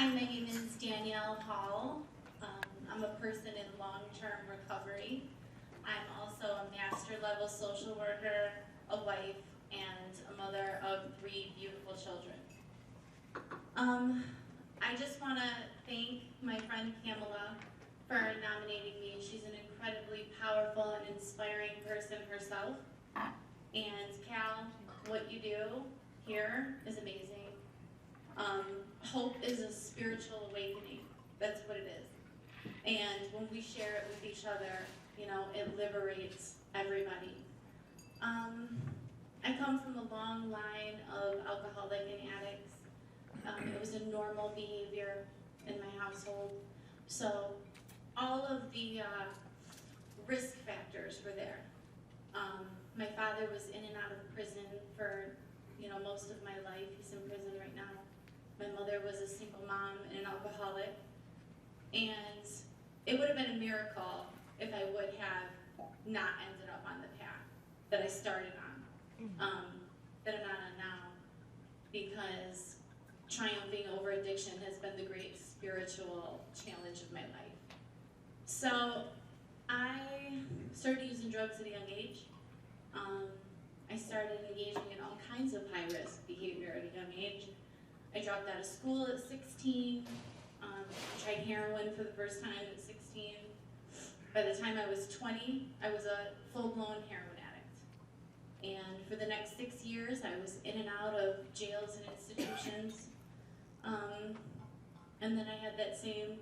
Hi, my name is Danielle Hall. I'm a person in long-term recovery. I'm also a master level social worker, a wife, and a mother of 3 beautiful children. I just want to thank my friend Pamela for nominating me. She's an incredibly powerful and inspiring person herself. And Cal, what you do here is amazing. Hope is a spiritual awakening. That's what it is. And when we share it with each other, you know, it liberates everybody. I come from a long line of alcoholic and addicts. It was a normal behavior in my household. So all of the risk factors were there. My father was in and out of prison for, most of my life. He's in prison right now. My mother was a single mom and an alcoholic. And it would have been a miracle if I would have not ended up on the path that I started on, that I'm not on now, because triumphing over addiction has been the great spiritual challenge of my life. So I started using drugs at a young age. I started engaging in all kinds of high-risk behavior at a young age. I dropped out of school at 16. I tried heroin for the first time at 16. By the time I was 20, I was a full-blown heroin addict. And for the next 6 years, I was in and out of jails and institutions. And then I had that same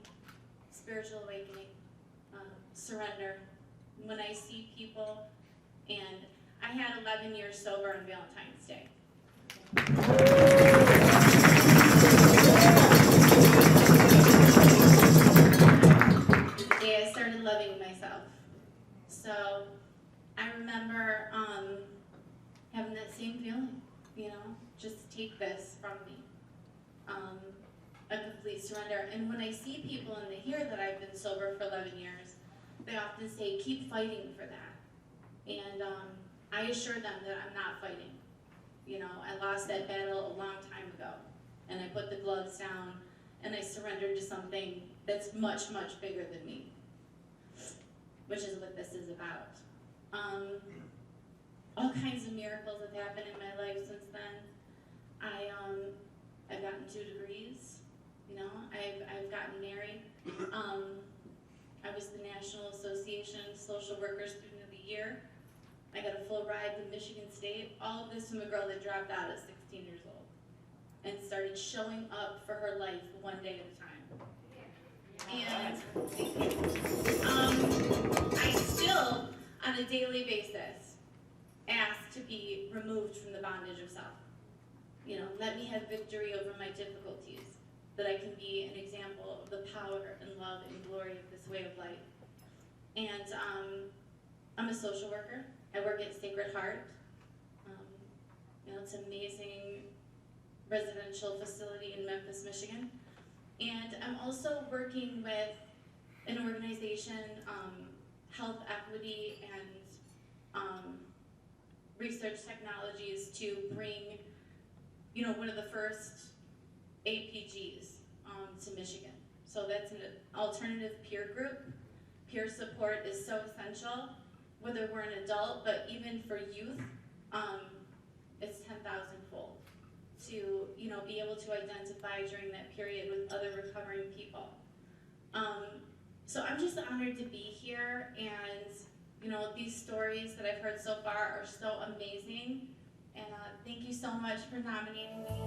spiritual awakening, surrender. When I see people, and I had 11 years sober on Valentine's Day. The day I started loving myself. So I remember having that same feeling, just take this from me. A complete surrender. And when I see people and they hear that I've been sober for 11 years, they often say, keep fighting for that. And I assure them that I'm not fighting. I lost that battle a long time ago. And I put the gloves down and I surrendered to something that's much, much bigger than me, which is what this is about. All kinds of miracles have happened in my life since then. I've gotten 2 degrees. I've gotten married. I was the National Association Social Worker Student of the Year. I got a full ride to Michigan State. All of this from a girl that dropped out at 16 years old and started showing up for her life one day at a time. And I still, on a daily basis, ask to be removed from the bondage of self. Let me have victory over my difficulties, that I can be an example of the power and love and glory of this way of life. And I'm a social worker. I work at Sacred Heart. It's an amazing residential facility in Memphis, Michigan. And I'm also working with an organization, Health Equity and Research Technologies, to bring, one of the first APGs to Michigan. So that's an alternative peer group. Peer support is so essential, whether we're an adult, but even for youth, it's 10,000-fold to be able to identify during that period with other recovering people. So I'm just honored to be here, and these stories that I've heard so far are so amazing. And thank you so much for nominating me.